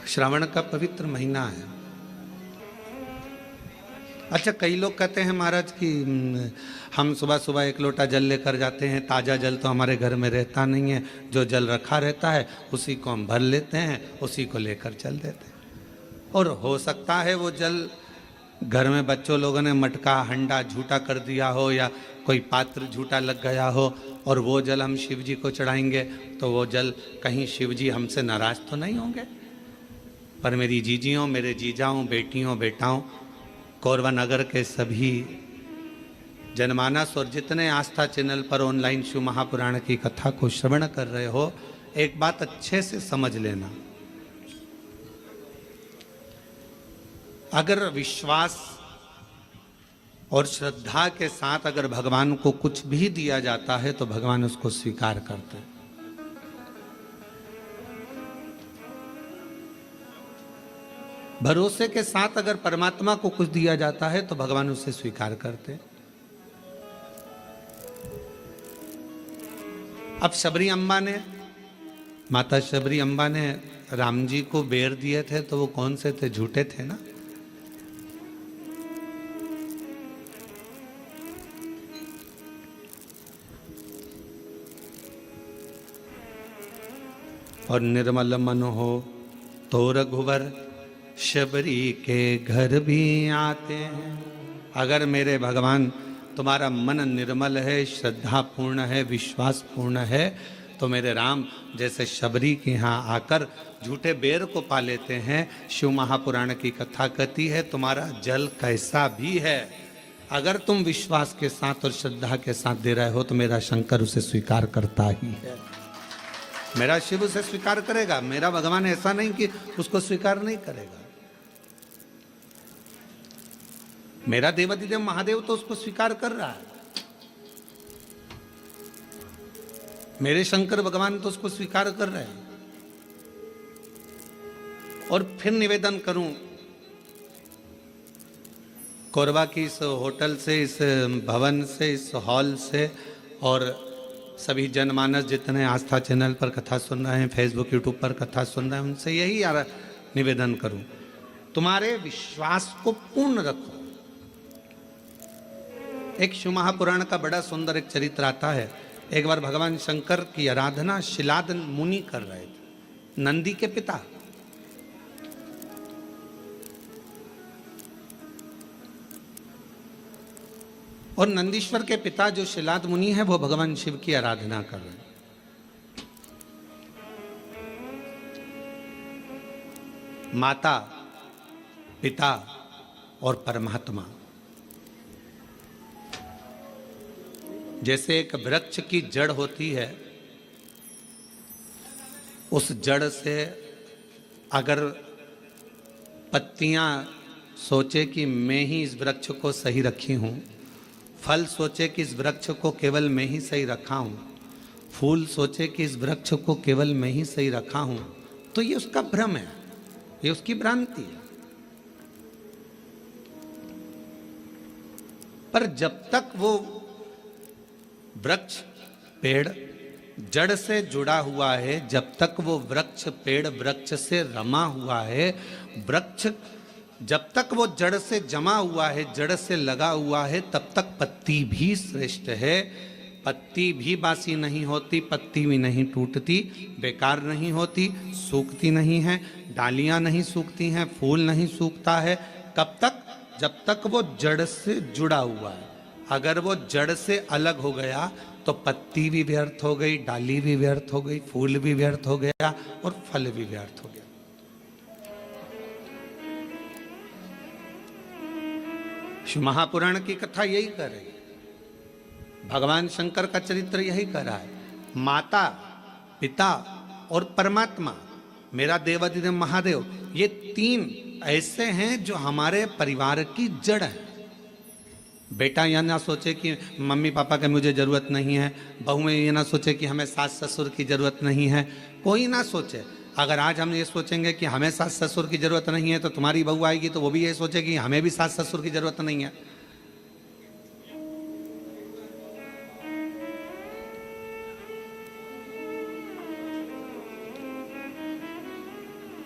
श्रावण का पवित्र महीना है। अच्छा, कई लोग कहते हैं महाराज कि हम सुबह सुबह एक लोटा जल लेकर जाते हैं, ताज़ा जल तो हमारे घर में रहता नहीं है, जो जल रखा रहता है उसी को हम भर लेते हैं, उसी को लेकर चल देते हैं। और हो सकता है वो जल घर में बच्चों लोगों ने मटका हंडा झूठा कर दिया हो, या कोई पात्र झूठा लग गया हो, और वो जल हम शिव जी को चढ़ाएंगे तो वो जल कहीं शिव जी हमसे नाराज तो नहीं होंगे। पर मेरी जीजियों, मेरे जीजाओं, बेटियों, बेटाओं, कोरबा नगर के सभी जनमानस और जितने आस्था चैनल पर ऑनलाइन शिव महापुराण की कथा को श्रवण कर रहे हो, एक बात अच्छे से समझ लेना। अगर विश्वास और श्रद्धा के साथ अगर भगवान को कुछ भी दिया जाता है तो भगवान उसको स्वीकार करते हैं। भरोसे के साथ अगर परमात्मा को कुछ दिया जाता है तो भगवान उसे स्वीकार करते। अब शबरी अम्बा ने, माता शबरी अम्बा ने राम जी को बेर दिए थे तो वो कौन से थे? झूठे थे ना। और निर्मल मन हो तो रघुवर शबरी के घर भी आते हैं। अगर मेरे भगवान तुम्हारा मन निर्मल है, श्रद्धा पूर्ण है, विश्वास पूर्ण है, तो मेरे राम जैसे शबरी के यहाँ आकर झूठे बेर को पा लेते हैं। शिव महापुराण की कथा कहती है तुम्हारा जल कैसा भी है, अगर तुम विश्वास के साथ और श्रद्धा के साथ दे रहे हो तो मेरा शंकर उसे स्वीकार करता ही है। मेरा शिव उसे स्वीकार करेगा। मेरा भगवान ऐसा नहीं कि उसको स्वीकार नहीं करेगा। मेरा देवाधिदेव महादेव तो उसको स्वीकार कर रहा है। मेरे शंकर भगवान तो उसको स्वीकार कर रहे हैं। और फिर निवेदन करूं, कोरबा की इस होटल से, इस भवन से, इस हॉल से, और सभी जनमानस जितने आस्था चैनल पर कथा सुन रहे हैं, फेसबुक यूट्यूब पर कथा सुन रहे हैं, उनसे यही निवेदन करूं, तुम्हारे विश्वास को पूर्ण रखो। एक शिव महापुराण का बड़ा सुंदर एक चरित्र आता है। एक बार भगवान शंकर की आराधना शिलाद मुनि कर रहे थे, नंदी के पिता। और नंदीश्वर के पिता जो शिलाद मुनि है वो भगवान शिव की आराधना कर रहे हैं। माता, पिता और परमात्मा, जैसे एक वृक्ष की जड़ होती है, उस जड़ से अगर पत्तियां सोचे कि मैं ही इस वृक्ष को सही रखी हूं, फल सोचे कि इस वृक्ष को केवल मैं ही सही रखा हूं, फूल सोचे कि इस वृक्ष को केवल मैं ही सही रखा हूं, तो ये उसका भ्रम है, ये उसकी भ्रांति है। पर जब तक वो वृक्ष पेड़ जड़ से जुड़ा हुआ है, जब तक वो वृक्ष पेड़ वृक्ष से रमा हुआ है, वृक्ष जब तक वो जड़ से जमा हुआ है, जड़ से लगा हुआ है, तब तक पत्ती भी श्रेष्ठ है। पत्ती भी बासी नहीं होती, पत्ती भी नहीं टूटती, बेकार नहीं होती, सूखती नहीं है, डालियां नहीं सूखती हैं, फूल नहीं सूखता है। कब तक? जब तक वो जड़ से जुड़ा हुआ है। अगर वो जड़ से अलग हो गया तो पत्ती भी व्यर्थ हो गई, डाली भी व्यर्थ हो गई, फूल भी व्यर्थ हो गया और फल भी व्यर्थ हो गया। शिव महापुराण की कथा यही कर रही है, भगवान शंकर का चरित्र यही कर रहा है। माता, पिता और परमात्मा, मेरा देवाधिदेव महादेव, ये तीन ऐसे हैं जो हमारे परिवार की जड़ है। बेटा यह ना सोचे कि मम्मी पापा की मुझे ज़रूरत नहीं है, बहू में ये ना सोचे कि हमें सास ससुर की ज़रूरत नहीं है, कोई ना सोचे। अगर आज हम ये सोचेंगे कि हमें सास ससुर की ज़रूरत नहीं है तो तुम्हारी बहू आएगी तो वो भी ये सोचेगी हमें भी सास ससुर की ज़रूरत नहीं है।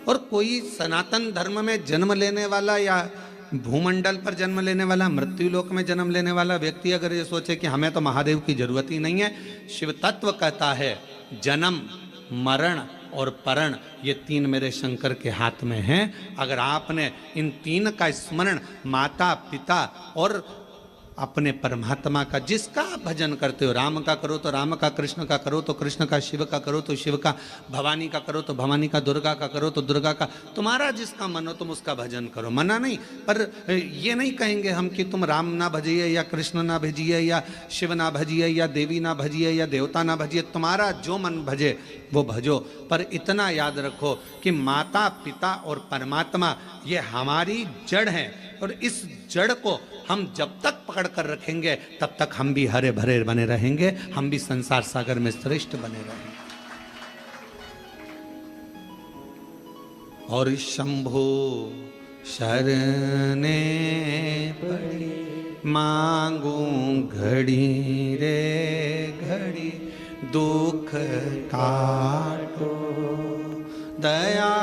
और कोई सनातन धर्म में जन्म लेने वाला या भूमंडल पर जन्म लेने वाला, मृत्यु लोक में जन्म लेने वाला व्यक्ति अगर ये सोचे कि हमें तो महादेव की जरूरत ही नहीं है, शिव तत्व कहता है जन्म, मरण और परण ये तीन मेरे शंकर के हाथ में हैं। अगर आपने इन तीन का स्मरण माता पिता और अपने परमात्मा का, जिसका आप भजन करते हो, राम का करो तो राम का, कृष्ण का करो तो कृष्ण का, शिव का करो तो शिव का, भवानी का करो तो भवानी का, दुर्गा का करो तो दुर्गा का, तुम्हारा जिसका मन हो तुम उसका भजन करो, मना नहीं। पर ये नहीं कहेंगे हम कि तुम राम ना भजिए या कृष्ण ना भजिए या शिव ना भजिए या देवी ना भजिए या देवता ना भजिए, तुम्हारा जो मन भजे वो भजो। पर इतना याद रखो कि माता पिता और परमात्मा ये हमारी जड़ है, और इस जड़ को हम जब तक पकड़ कर रखेंगे तब तक हम भी हरे भरे बने रहेंगे, हम भी संसार सागर में श्रेष्ठ बने रहेंगे। और शंभो शरणे पड़ी मांगू घड़ी रे घड़ी, दुख काटो दया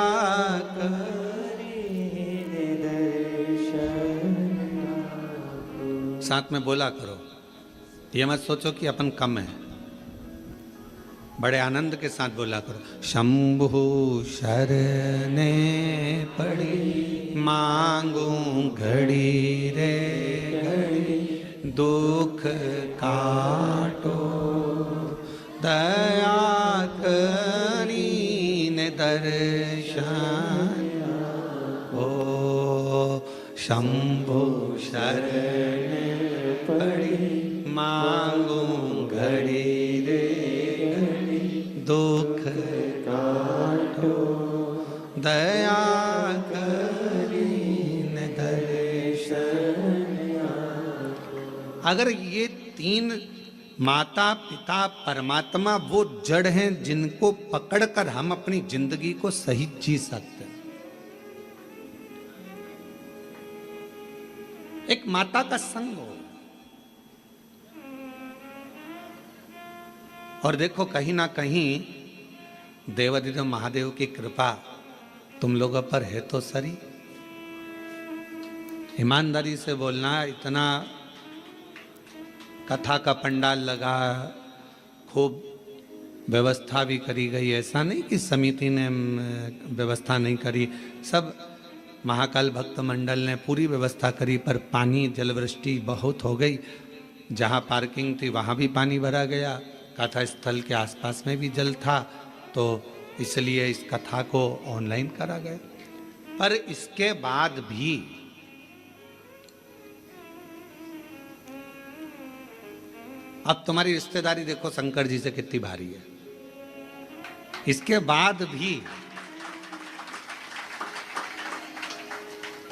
साथ में बोला करो, ये मत सोचो कि अपन कम है, बड़े आनंद के साथ बोला करो। शंभु शरणे पड़ी मांगू घड़ी रे घड़ी, दुख काटो दया करीन दर्शन ओ शंभु शरण पड़ी मांगू घड़ी रे घड़ी, दुख काटो दया करीन दर्शन। अगर ये तीन माता पिता परमात्मा वो जड़ हैं जिनको पकड़कर हम अपनी जिंदगी को सही जी सकते हैं। एक माता का संग हो, और देखो कहीं ना कहीं देवाधिदेव महादेव की कृपा तुम लोगों पर है तो सरी। ईमानदारी से बोलना, इतना कथा का पंडाल लगा, खूब व्यवस्था भी करी गई, ऐसा नहीं कि समिति ने व्यवस्था नहीं करी, सब महाकाल भक्त मंडल ने पूरी व्यवस्था करी, पर पानी जलवृष्टि बहुत हो गई। जहाँ पार्किंग थी वहाँ भी पानी भरा गया, कथा स्थल के आसपास में भी जल था, तो इसलिए इस कथा को ऑनलाइन करा गया। पर इसके बाद भी अब तुम्हारी रिश्तेदारी देखो शंकर जी से कितनी भारी है, इसके बाद भी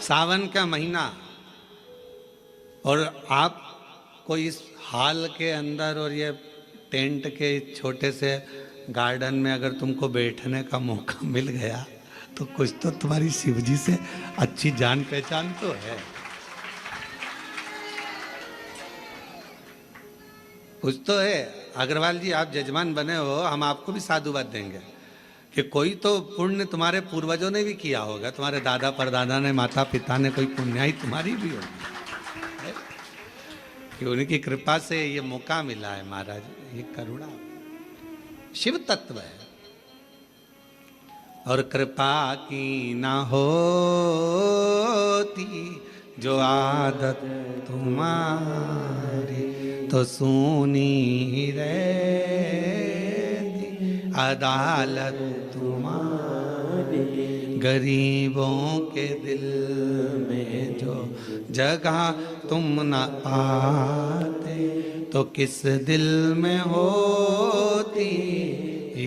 सावन का महीना और आपको इस हॉल के अंदर और ये टेंट के छोटे से गार्डन में अगर तुमको बैठने का मौका मिल गया तो कुछ तो तुम्हारी शिवजी से अच्छी जान पहचान तो है, कुछ तो है। अग्रवाल जी आप जजमान बने हो, हम आपको भी साधुवाद देंगे कि कोई तो पुण्य तुम्हारे पूर्वजों ने भी किया होगा, तुम्हारे दादा परदादा ने, माता पिता ने, कोई पुण्याई तुम्हारी भी होगी कि उनकी कृपा से ये मौका मिला है। महाराज ये करुणा शिव तत्व है। और कृपा की ना होती जो आदत तुम्हारी, तो सुनी रहती अदालत तुम्हारी। गरीबों के दिल में जो जगह तुम न पाते, तो किस दिल में होती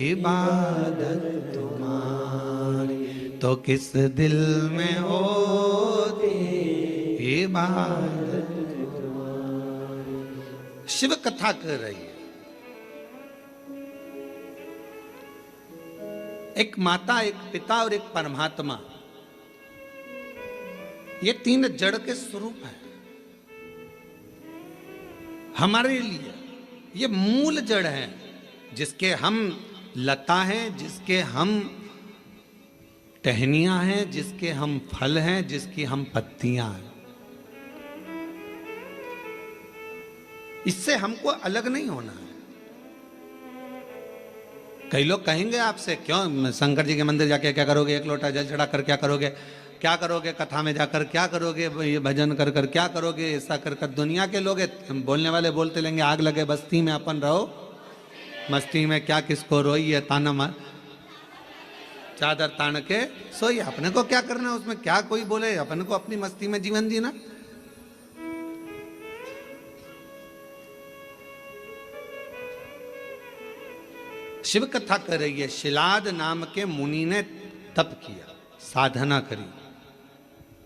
इबादत तुम्हारी, तो किस दिल में होती इबादत तुम्हारी। शिव कथा कर रही है। एक माता, एक पिता और एक परमात्मा, ये तीन जड़ के स्वरूप है हमारे लिए। ये मूल जड़ है जिसके हम लता हैं, जिसके हम टहनियां हैं जिसके हम फल हैं, जिसकी हम पत्तियां हैं। इससे हमको अलग नहीं होना है। कई लोग कहेंगे आपसे, क्यों शंकर जी के मंदिर जाके क्या करोगे, एक लोटा जल चढ़ा कर क्या करोगे, क्या करोगे कथा में जाकर, क्या करोगे ये भजन कर कर, क्या करोगे ऐसा कर कर। दुनिया के लोग बोलने वाले बोलते लेंगे, आग लगे बस्ती में अपन रहो मस्ती में, क्या किसको रोई है ताना मार चादर तान के सोई। अपने को क्या करना है उसमें, क्या कोई बोले, अपन को अपनी मस्ती में जीवन जीना। शिव कथा कर रही है, शिलाद नाम के मुनि ने तप किया, साधना करी।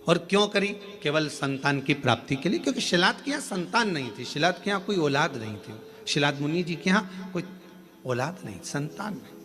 और क्यों करी? केवल संतान की प्राप्ति के लिए, क्योंकि शिलाद के यहाँ संतान नहीं थी, शिलाद के यहाँ कोई औलाद नहीं थी, शिलाद मुनि जी के यहाँ कोई औलाद नहीं, संतान नहीं।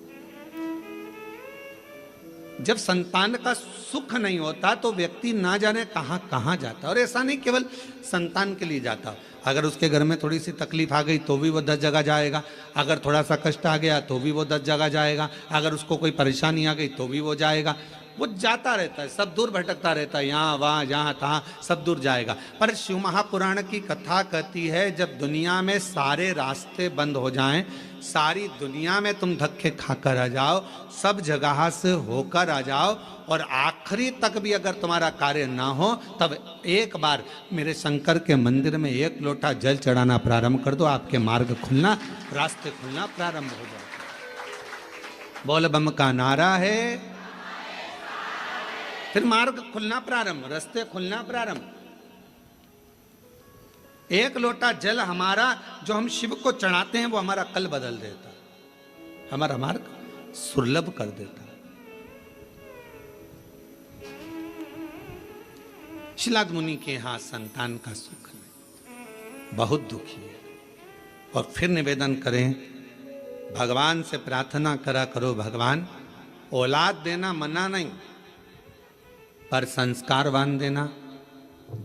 जब संतान का सुख नहीं होता तो व्यक्ति ना जाने कहां कहां जाता। और ऐसा नहीं केवल संतान के लिए जाता, अगर उसके घर में थोड़ी सी तकलीफ आ गई तो भी वो 10 जगह जाएगा, अगर थोड़ा सा कष्ट आ गया तो भी वो 10 जगह जाएगा, अगर उसको कोई परेशानी आ गई तो भी वो जाएगा। वो जाता रहता है, सब दूर भटकता रहता है, यहाँ वहाँ जहाँ तहाँ सब दूर जाएगा। पर शिव महापुराण की कथा कहती है, जब दुनिया में सारे रास्ते बंद हो जाएं, सारी दुनिया में तुम धक्के खाकर आ जाओ, सब जगह से होकर आ जाओ, और आखिरी तक भी अगर तुम्हारा कार्य ना हो, तब एक बार मेरे शंकर के मंदिर में एक लोटा जल चढ़ाना प्रारंभ कर दो, आपके मार्ग खुलना, रास्ते खुलना प्रारंभ हो जाए। बोल बम का नारा है, फिर मार्ग खुलना प्रारंभ, रास्ते खुलना प्रारंभ। एक लोटा जल हमारा जो हम शिव को चढ़ाते हैं वो हमारा कल बदल देता, हमारा मार्ग सुलभ कर देता। शिलाद मुनि के यहां संतान का सुख नहीं, बहुत दुखी है। और फिर निवेदन करें, भगवान से प्रार्थना करा करो, भगवान औलाद देना मना नहीं, पर संस्कारवान देना।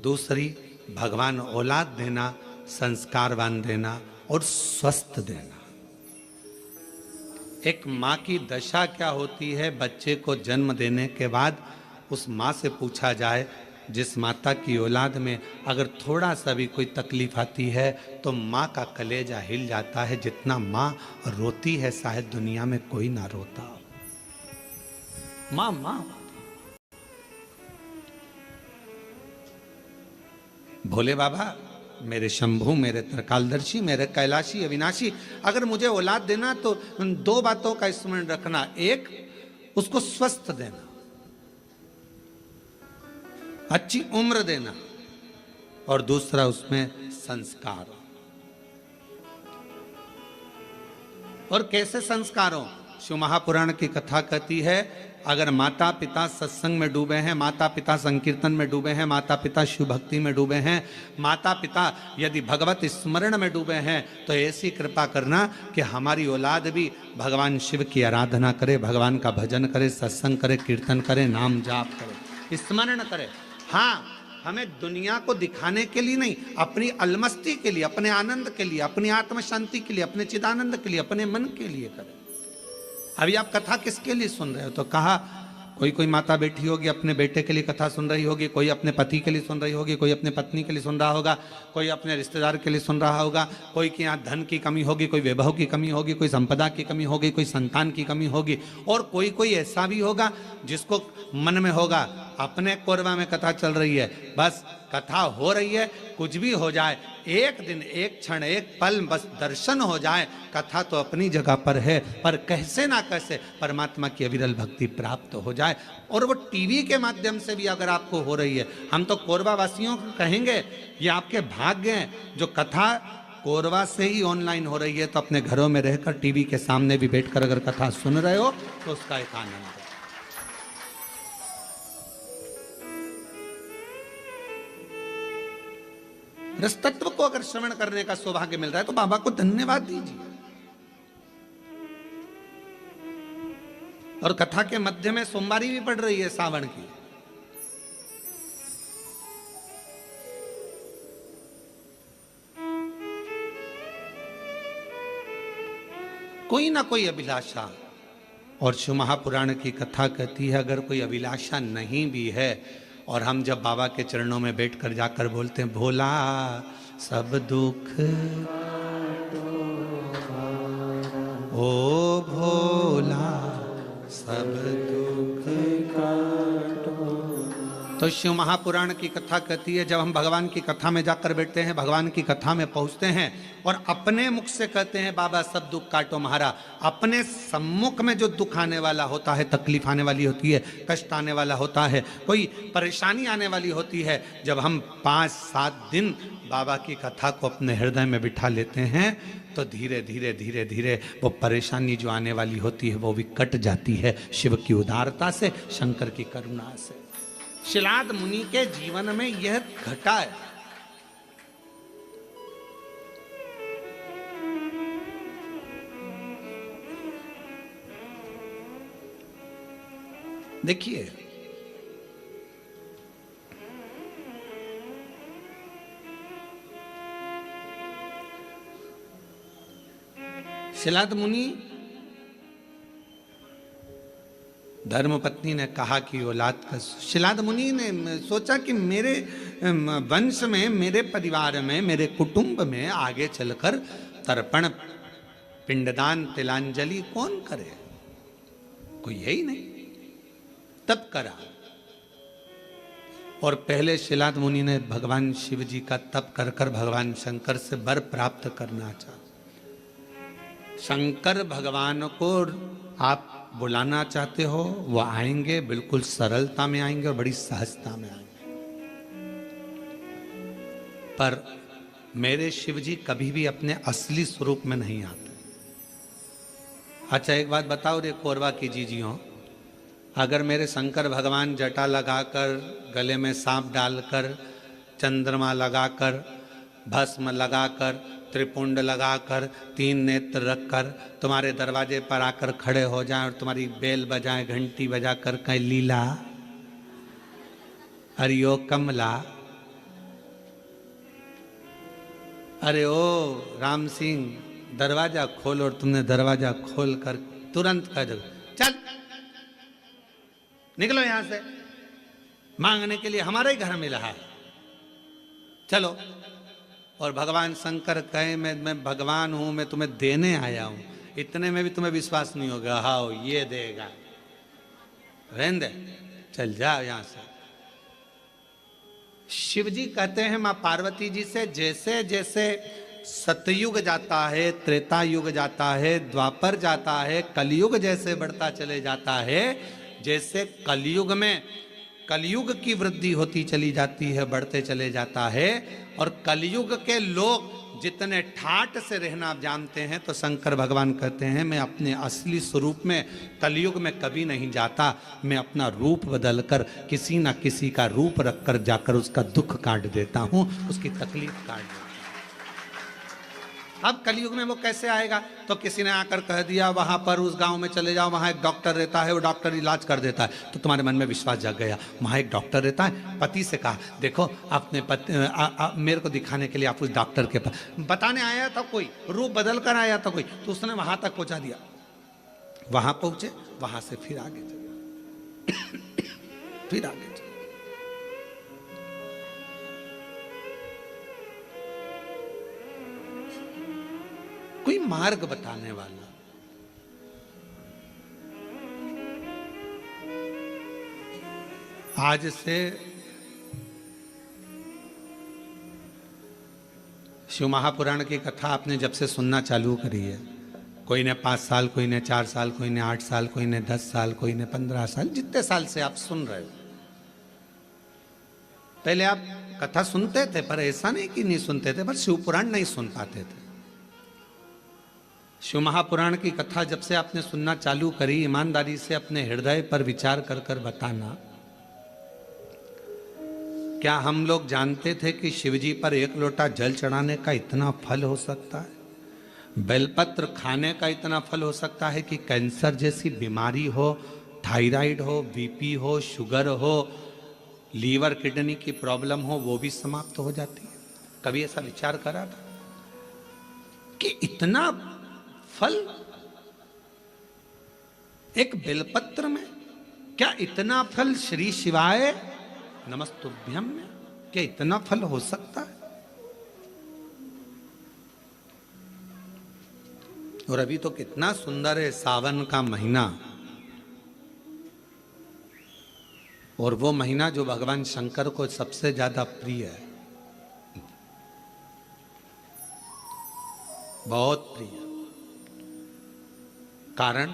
दूसरी, भगवान औलाद देना, संस्कारवान देना और स्वस्थ देना। एक माँ की दशा क्या होती है, बच्चे को जन्म देने के बाद उस माँ से पूछा जाए, जिस माता की औलाद में अगर थोड़ा सा भी कोई तकलीफ आती है तो माँ का कलेजा हिल जाता है। जितना माँ रोती है शायद दुनिया में कोई ना रोता। माँ माँ भोले बाबा, मेरे शंभू, मेरे त्रिकालदर्शी, मेरे कैलाशी अविनाशी, अगर मुझे औलाद देना तो उन 2 बातों का स्मरण रखना। एक, उसको स्वस्थ देना, अच्छी उम्र देना, और दूसरा उसमें संस्कार। और कैसे संस्कार हो? शिव महापुराण की कथा कहती है, अगर माता पिता सत्संग में डूबे हैं, माता पिता संकीर्तन में डूबे हैं, माता पिता शिव भक्ति में डूबे हैं, माता पिता यदि भगवत स्मरण में डूबे हैं, तो ऐसी कृपा करना कि हमारी औलाद भी भगवान शिव की आराधना करे, भगवान का भजन करे, सत्संग करे, कीर्तन करे, नाम जाप करे, स्मरण करे। हाँ, हमें दुनिया को दिखाने के लिए नहीं, अपनी अलमस्ती के लिए, अपने आनंद के लिए, अपनी आत्म शांति के लिए, अपने चिदानंद के लिए, अपने मन के लिए करें। अभी आप कथा किसके लिए सुन रहे हो? तो कहा कोई माता बैठी होगी अपने बेटे के लिए कथा सुन रही होगी, कोई अपने पति के लिए सुन रही होगी, कोई अपने पत्नी के लिए सुन रहा होगा, कोई अपने रिश्तेदार के लिए सुन रहा होगा, कोई के यहाँ धन की कमी होगी, कोई वैभव की कमी होगी, कोई संपदा की कमी होगी, कोई संतान की कमी होगी, और कोई ऐसा भी होगा जिसको मन में होगा अपने कोरबा में कथा चल रही है, बस कथा हो रही है, कुछ भी हो जाए, एक दिन, एक क्षण, एक पल बस दर्शन हो जाए, कथा तो अपनी जगह पर है, पर कैसे ना कैसे परमात्मा की अविरल भक्ति प्राप्त हो जाए। और वो टीवी के माध्यम से भी अगर आपको हो रही है, हम तो कोरबा वासियों को कहेंगे, ये आपके भाग्य हैं जो कथा कोरबा से ही ऑनलाइन हो रही है, तो अपने घरों में रहकर टीवी के सामने भी बैठकर अगर कथा सुन रहे हो तो उसका एक आनंद है। रसतत्व को अगर श्रवण करने का सौभाग्य मिल रहा है तो बाबा को धन्यवाद दीजिए। और कथा के मध्य में सोमवारी भी पड़ रही है सावन की। कोई ना कोई अभिलाषा और शिव महापुराण की कथा कहती है अगर कोई अभिलाषा नहीं भी है और हम जब बाबा के चरणों में बैठकर जाकर बोलते हैं भोला सब दुख ओ भोला सब दुख तो शिव महापुराण की कथा कहती है जब हम भगवान की कथा में जाकर बैठते हैं, भगवान की कथा में पहुंचते हैं और अपने मुख से कहते हैं बाबा सब दुख काटो महारा, अपने सम्मुख में जो दुख आने वाला होता है, तकलीफ आने वाली होती है, कष्ट आने वाला होता है, कोई परेशानी आने वाली होती है, जब हम 5-7 दिन बाबा की कथा को अपने हृदय में बिठा लेते हैं तो धीरे धीरे धीरे धीरे वो परेशानी जो आने वाली होती है वो भी कट जाती है शिव की उदारता से, शंकर की करुणा से। शिलाद मुनि के जीवन में यह घटा है। देखिए शिलाद मुनि धर्मपत्नी ने कहा कि औलाद का, शिलाद मुनि ने सोचा कि मेरे वंश में, मेरे परिवार में, मेरे कुटुंब में आगे चलकर तर्पण, पिंडदान, तिलांजलि कौन करे, कोई है ही नहीं। तब करा और पहले शिलाद मुनि ने भगवान शिव जी का तप कर कर भगवान शंकर से वर प्राप्त करना चाहा। शंकर भगवान को आप बुलाना चाहते हो वो आएंगे, बिल्कुल सरलता में आएंगे और बड़ी सहजता में आएंगे। पर मेरे शिव जी कभी भी अपने असली स्वरूप में नहीं आते। अच्छा एक बात बताओ रे कोरबा की जीजियों, अगर मेरे शंकर भगवान जटा लगाकर, गले में सांप डालकर, चंद्रमा लगाकर, भस्म लगाकर, त्रिपुंड लगाकर, 3 नेत्र रखकर तुम्हारे दरवाजे पर आकर खड़े हो जाएं और तुम्हारी बेल बजाएं, घंटी बजाकर कहें लीला हरिओ कमला, अरे ओ राम सिंह दरवाजा खोल, और तुमने दरवाजा खोल कर तुरंत कह दो चल निकलो यहां से, मांगने के लिए हमारे ही घर में रहा है, चलो। और भगवान शंकर कहे मैं भगवान हूं, मैं तुम्हें देने आया हूं, इतने में भी तुम्हें विश्वास नहीं होगा, हाँ ये देगा, रहने दे, चल जाओ यहां से। शिव जी कहते हैं मां पार्वती जी से जैसे जैसे सतयुग जाता है, त्रेता युग जाता है, द्वापर जाता है, कलयुग जैसे बढ़ता चले जाता है, जैसे कलयुग में कलयुग की वृद्धि होती चली जाती है, बढ़ते चले जाता है, और कलयुग के लोग जितने ठाट से रहना आप जानते हैं, तो शंकर भगवान कहते हैं मैं अपने असली स्वरूप में कलयुग में कभी नहीं जाता, मैं अपना रूप बदलकर किसी ना किसी का रूप रखकर जाकर उसका दुख काट देता हूं, उसकी तकलीफ काट देता हूं। अब कलयुग में वो कैसे आएगा, तो किसी ने आकर कह दिया वहां पर उस गांव में चले जाओ, वहां एक डॉक्टर रहता है, वो डॉक्टर इलाज कर देता है, तो तुम्हारे मन में विश्वास जग गया, वहां एक डॉक्टर रहता है। पति से कहा देखो अपने पति मेरे को दिखाने के लिए आप उस डॉक्टर के पास, बताने आया था कोई, रूप बदल कर आया था कोई, तो उसने वहां तक पहुंचा दिया, वहां पहुंचे, वहां से फिर आगे चले फिर आगे चले। कोई मार्ग बताने वाला, आज से शिव महापुराण की कथा आपने जब से सुनना चालू करी है, कोई ने 5 साल, कोई ने 4 साल, कोई ने 8 साल, कोई ने 10 साल, कोई ने 15 साल, जितने साल से आप सुन रहे हो, पहले आप कथा सुनते थे, पर ऐसा नहीं कि नहीं सुनते थे, पर शिव पुराण नहीं सुन पाते थे। शिव महापुराण की कथा जब से आपने सुनना चालू करी, ईमानदारी से अपने हृदय पर विचार कर कर बताना, क्या हम लोग जानते थे कि शिवजी पर 1 लोटा जल चढ़ाने का इतना फल हो सकता है, बेलपत्र खाने का इतना फल हो सकता है कि कैंसर जैसी बीमारी हो, थायराइड हो, बीपी हो, शुगर हो, लीवर किडनी की प्रॉब्लम हो, वो भी समाप्त हो जाती है। कभी ऐसा विचार करा था कि इतना फल एक बेलपत्र में क्या इतना फल, श्री शिवाय नमस्तुभ्यम में क्या इतना फल हो सकता है? और अभी तो कितना सुंदर है सावन का महीना, और वो महीना जो भगवान शंकर को सबसे ज्यादा प्रिय है, बहुत प्रिय। कारण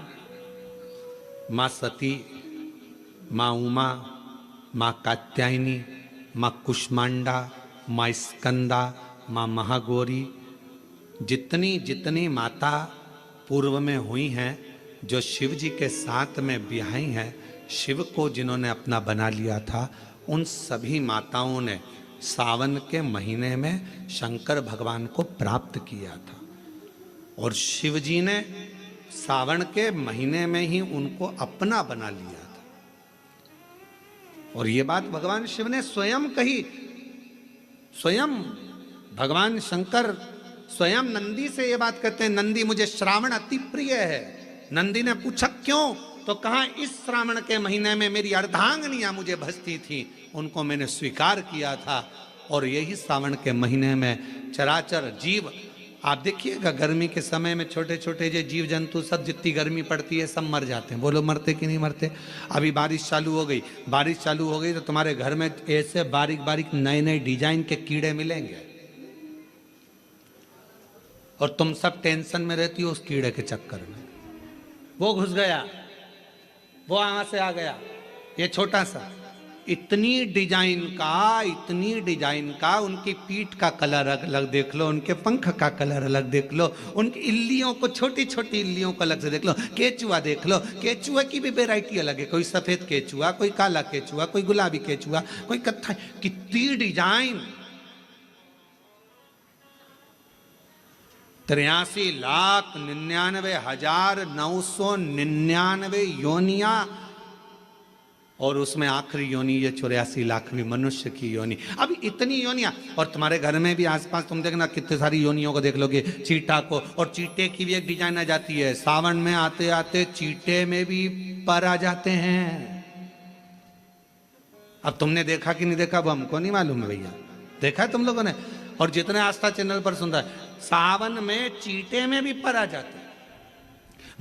मां सती, मां उमा, मां कात्यायनी, मां कुष्मांडा, मां स्कंदा, मां महागौरी, जितनी जितनी माता पूर्व में हुई हैं, जो शिव जी के साथ में ब्याही हैं, शिव को जिन्होंने अपना बना लिया था, उन सभी माताओं ने सावन के महीने में शंकर भगवान को प्राप्त किया था। और शिव जी ने सावन के महीने में ही उनको अपना बना लिया था। और ये बात भगवान शिव ने स्वयं कही। स्वयं भगवान शंकर स्वयं नंदी से ये बात कहते हैं, नंदी मुझे श्रावण अति प्रिय है। नंदी ने पूछा क्यों? तो कहा इस श्रावण के महीने में मेरी अर्धांगिनियां मुझे भजती थी, उनको मैंने स्वीकार किया था। और यही श्रावण के महीने में चराचर जीव, आप देखिएगा गर्मी के समय में छोटे छोटे जो जीव जंतु सब, जितनी गर्मी पड़ती है सब मर जाते हैं। बोलो मरते कि नहीं मरते? अभी बारिश चालू हो गई, बारिश चालू हो गई तो तुम्हारे घर में ऐसे बारीक बारीक नए नए डिजाइन के कीड़े मिलेंगे, और तुम सब टेंशन में रहती हो उस कीड़े के चक्कर में। वो घुस गया, वो वहां से आ गया, ये छोटा सा, इतनी डिजाइन का, उनकी पीठ का कलर अलग देख लो, उनके पंख का कलर अलग देख लो, उनकी इल्लियों को, छोटी छोटी इल्लियों को अलग से देख लो। केचुआ देख लो, केचुआ की भी वैरायटी अलग है, कोई सफेद केचुआ, कोई काला केचुआ, कोई गुलाबी केचुआ, कोई कत्था, कितनी डिजाइन। 83,99,999 योनिया, और उसमें आखिरी योनि ये 84 लाखवीं मनुष्य की योनि। अब इतनी योनियां, और तुम्हारे घर में भी आसपास तुम देखना कितने सारी योनियों को देख लोगे, चीटा को, और चीटे की भी एक डिजाइन आ जाती है। सावन में आते आते चीटे में भी पर आ जाते हैं। अब तुमने देखा कि नहीं देखा वो हमको नहीं मालूम है भैया, देखा है तुम लोगों ने? और जितने आस्था चैनल पर सुन रहा है, सावन में चीटे में भी पर आ जाते हैं।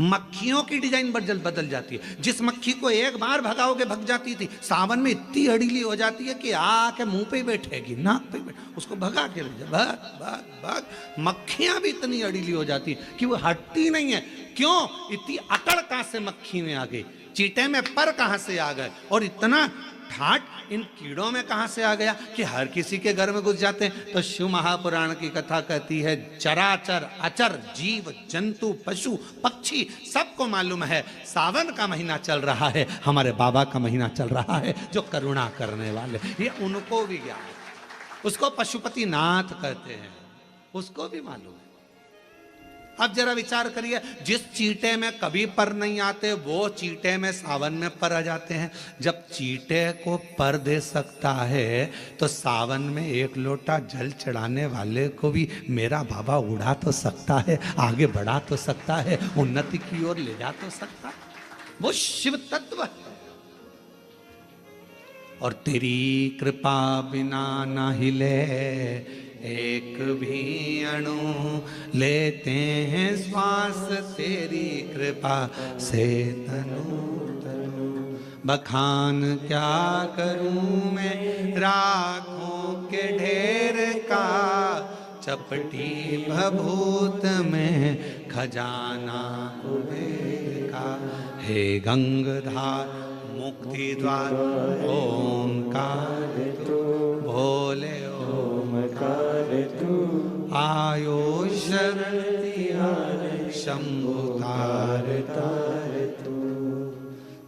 मक्खियों की डिजाइन बदल जाती है। जिस मक्खी को एक बार भगाओगे भग जाती थी, सावन में इतनी अड़ीली हो जाती है कि आके मुंह पे बैठेगी, नाक पे उसको भगा के ले जा, भाग भाग भाग। मक्खियां भी इतनी अड़ीली हो जाती है कि वो हटती नहीं है। क्यों? इतनी अकड़ कहां से मक्खी में आ गई, चीटे में पर कहां से आ गए, और इतना ठाट इन कीड़ों में कहां से आ गया कि हर किसी के घर में घुस जाते हैं। तो शिव महापुराण की कथा कहती है, चराचर अचर जीव जंतु पशु पक्षी सबको मालूम है सावन का महीना चल रहा है, हमारे बाबा का महीना चल रहा है जो करुणा करने वाले, ये उनको भी ज्ञान है। उसको पशुपति नाथ कहते हैं, उसको भी मालूम है। अब जरा विचार करिए, जिस चीटे में कभी पर नहीं आते वो चीटे में सावन में पर आ जाते हैं। जब चीटे को पर दे सकता है तो सावन में एक लोटा जल चढ़ाने वाले को भी मेरा बाबा उड़ा तो सकता है, आगे बढ़ा तो सकता है, उन्नति की ओर ले जा तो सकता है। वो शिव तत्व है। और तेरी कृपा बिना ना हिले एक भी अणु, लेते हैं श्वास तेरी कृपा से तनु तनु। बखान क्या करूं मैं राखों के ढेर का, चपटी भभूत में खजाना कुबेर का। हे गंगाधार मुक्ति द्वार ओंकार तू, भोले ओंकार तू, आयो शरण तिहार शंभु तार तार तू।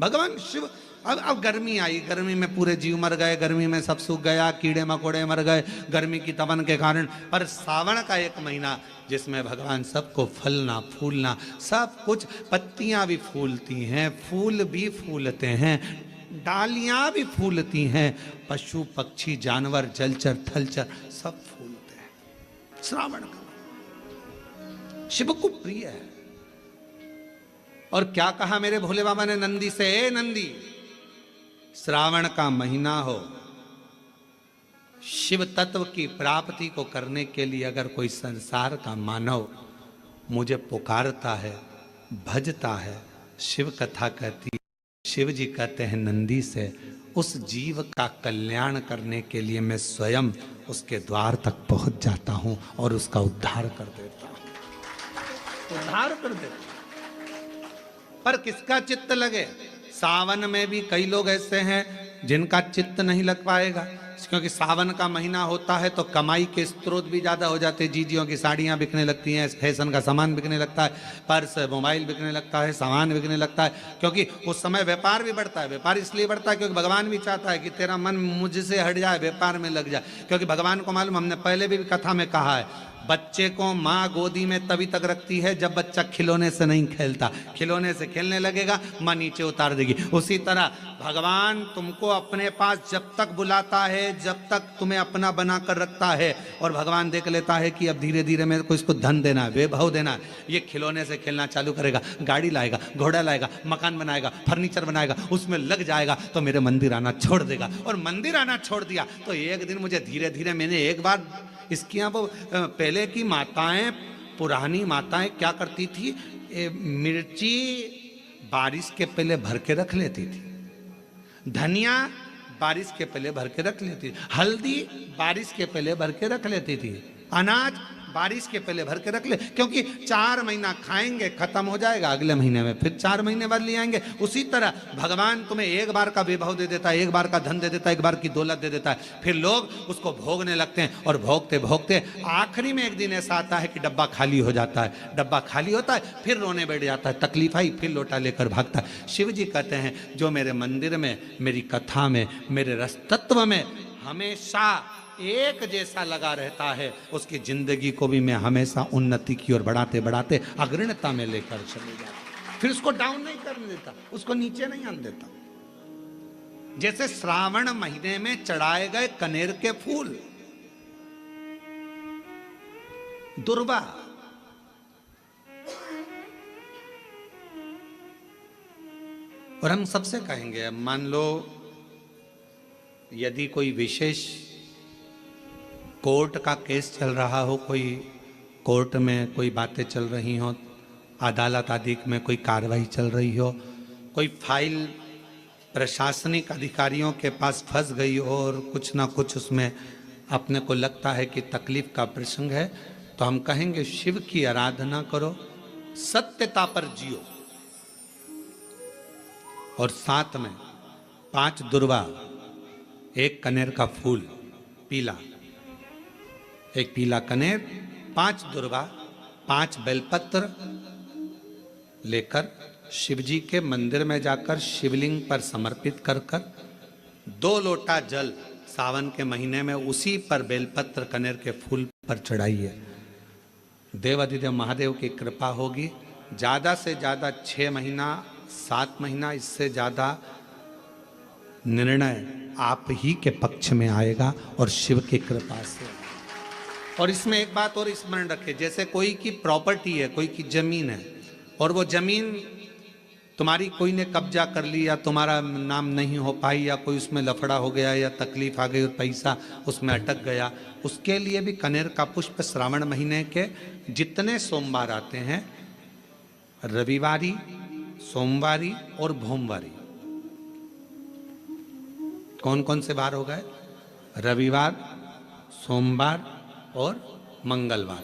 भगवान शिव, अब गर्मी आई, गर्मी में पूरे जीव मर गए, गर्मी में सब सूख गया, कीड़े मकोड़े मर गए गर्मी की तपन के कारण। पर सावन का एक महीना जिसमें भगवान सबको फलना फूलना सब कुछ, पत्तियां भी फूलती हैं, फूल भी फूलते हैं, डालियां भी फूलती हैं, पशु पक्षी जानवर जलचर थलचर सब फूलते हैं। श्रावण का शिव को प्रिय है। और क्या कहा मेरे भोले बाबा ने नंदी से, ए नंदी, श्रावण का महीना हो, शिव तत्व की प्राप्ति को करने के लिए अगर कोई संसार का मानव मुझे पुकारता है, भजता है, शिव कथा कहती है, शिव जी कहते हैं नंदी से, उस जीव का कल्याण करने के लिए मैं स्वयं उसके द्वार तक पहुंच जाता हूं और उसका उद्धार कर देता हूं, उद्धार कर देता हूं। पर किसका चित्त लगे? सावन में भी कई लोग ऐसे हैं जिनका चित्त नहीं लग पाएगा, क्योंकि सावन का महीना होता है तो कमाई के स्रोत भी ज़्यादा हो जाते हैं। जीजियों की साड़ियाँ बिकने लगती हैं, फैशन का सामान बिकने लगता है, पर्स मोबाइल बिकने लगता है, सामान बिकने लगता है, क्योंकि उस समय व्यापार भी बढ़ता है। व्यापार इसलिए बढ़ता है क्योंकि भगवान भी चाहता है कि तेरा मन मुझसे हट जाए, व्यापार में लग जाए, क्योंकि भगवान को मालूम, हमने पहले भी कथा में कहा है, बच्चे को माँ गोदी में तभी तक रखती है जब बच्चा खिलौने से नहीं खेलता, खिलौने से खेलने लगेगा माँ नीचे उतार देगी। उसी तरह भगवान तुमको अपने पास जब तक बुलाता है, जब तक तुम्हें अपना बना कर रखता है, और भगवान देख लेता है कि अब धीरे धीरे मेरे को इसको धन देना है, वैभव देना है, ये खिलौने से खेलना चालू करेगा, गाड़ी लाएगा, घोड़ा लाएगा, मकान बनाएगा, फर्नीचर बनाएगा, उसमें लग जाएगा तो मेरे मंदिर आना छोड़ देगा। और मंदिर आना छोड़ दिया तो एक दिन मुझे धीरे धीरे, मैंने एक बार इसकी यहाँ वो पहले की माताएं, पुरानी माताएं क्या करती थी, मिर्ची बारिश के पहले भर के रख लेती थी, धनिया बारिश के पहले भर के रख लेती थी, हल्दी बारिश के पहले भर के रख लेती थी, अनाज बारिश के पहले भर के रख ले, क्योंकि 4 महीना खाएंगे, खत्म हो जाएगा, अगले महीने में फिर 4 महीने बाद ले आएंगे। उसी तरह भगवान तुम्हें एक बार का वैभव दे देता है, एक बार का धन दे देता है, एक बार की दौलत दे देता है, फिर लोग उसको भोगने लगते हैं, और भोगते भोगते आखिरी में एक दिन ऐसा आता है कि डब्बा खाली हो जाता है, डब्बा खाली होता है, फिर रोने बैठ जाता है, तकलीफ आई, फिर लोटा लेकर भागता है। शिव जी कहते हैं जो मेरे मंदिर में, मेरी कथा में, मेरे रस तत्व में हमेशा एक जैसा लगा रहता है, उसकी जिंदगी को भी मैं हमेशा उन्नति की ओर बढ़ाते बढ़ाते अग्रणता में लेकर चले जाता, फिर उसको डाउन नहीं करने देता, उसको नीचे नहीं आने देता। जैसे श्रावण महीने में चढ़ाए गए कनेर के फूल, दुर्वा, और हम सबसे कहेंगे, मान लो यदि कोई विशेष कोर्ट का केस चल रहा हो, कोई कोर्ट में कोई बातें चल रही हो, अदालत आदि में कोई कार्रवाई चल रही हो, कोई फाइल प्रशासनिक अधिकारियों के पास फंस गई हो और कुछ ना कुछ उसमें अपने को लगता है कि तकलीफ का प्रसंग है, तो हम कहेंगे शिव की आराधना करो, सत्यता पर जियो, और साथ में 5 दुर्वा, 1 कनेर का फूल पीला, 1 पीला कनेर, 5 दुर्वा, 5 बेलपत्र लेकर शिव जी के मंदिर में जाकर शिवलिंग पर समर्पित कर 2 लोटा जल सावन के महीने में उसी पर बेलपत्र कनेर के फूल पर चढ़ाइए। देवाधिदेव महादेव की कृपा होगी। ज़्यादा से ज़्यादा 6 महीना 7 महीना, इससे ज़्यादा निर्णय आप ही के पक्ष में आएगा और शिव की कृपा से। और इसमें एक बात और स्मरण रखें, जैसे कोई की प्रॉपर्टी है, कोई की जमीन है, और वो जमीन तुम्हारी कोई ने कब्जा कर ली, या तुम्हारा नाम नहीं हो पाई, या कोई उसमें लफड़ा हो गया, या तकलीफ आ गई और पैसा उसमें अटक गया, उसके लिए भी कनेर का पुष्प श्रावण महीने के जितने सोमवार आते हैं, रविवारी, सोमवारी और भोमवारी, कौन कौन से बार हो गए? रविवार, सोमवार और मंगलवार,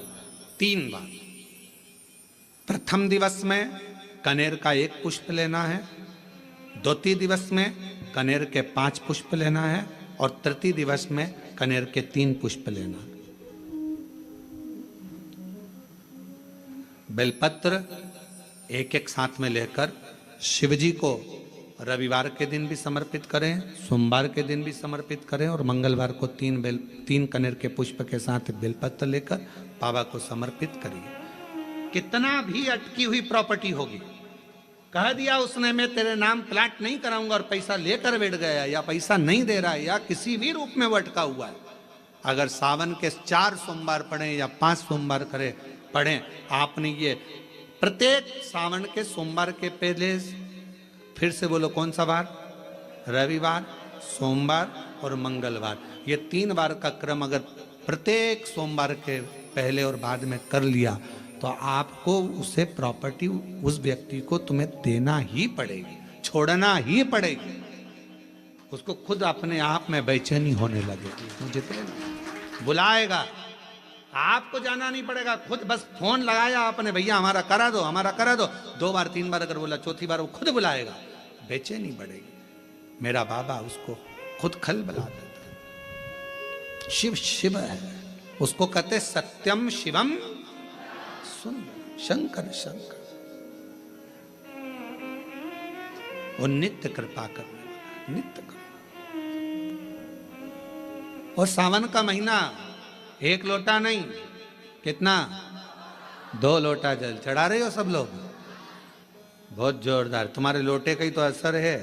3 बार। प्रथम दिवस में कनेर का 1 पुष्प लेना है, द्वितीय दिवस में कनेर के 5 पुष्प लेना है, और तृतीय दिवस में कनेर के 3 पुष्प लेना है। बेलपत्र 1-1 साथ में लेकर शिव जी को रविवार के दिन भी समर्पित करें, सोमवार के दिन भी समर्पित करें, और मंगलवार को 3 कनेर के पुष्प के साथ बेलपत्र लेकर बाबा को समर्पित करिए। कितना भी अटकी हुई प्रॉपर्टी होगी, कह दिया उसने मैं तेरे नाम प्लाट नहीं कराऊंगा, और पैसा लेकर बैठ गया, या पैसा नहीं दे रहा है, या किसी भी रूप में वो अटका हुआ है, अगर सावन के 4 सोमवार पढ़ें या 5 सोमवार पढ़ें, आपने ये प्रत्येक सावन के सोमवार के पहले, फिर से बोलो कौन सा बार, रविवार, सोमवार और मंगलवार, ये 3 बार का क्रम अगर प्रत्येक सोमवार के पहले और बाद में कर लिया तो आपको उसे प्रॉपर्टी उस व्यक्ति को तुम्हें देना ही पड़ेगी, छोड़ना ही पड़ेगी। उसको खुद अपने आप में बेचैनी होने लगेगी, मुझे बुलाएगा, आपको जाना नहीं पड़ेगा, खुद बस फोन लगाया आपने, भैया हमारा करा दो, हमारा करा दो, 2 बार 3 बार अगर बोला, चौथी बार वो खुद बुलाएगा, बेचैनी बढ़ेगी। मेरा बाबा उसको खुद खल बुला देता। शिव शिव है, उसको कहते सत्यम शिवम सुंदर, शंकर शंकर, वो नित्य कृपा करने वाला, नित्य कृपा। और सावन का महीना 1 लोटा नहीं, कितना, 2 लोटा जल चढ़ा रहे हो सब लोग, बहुत जोरदार। तुम्हारे लोटे का ही तो असर है,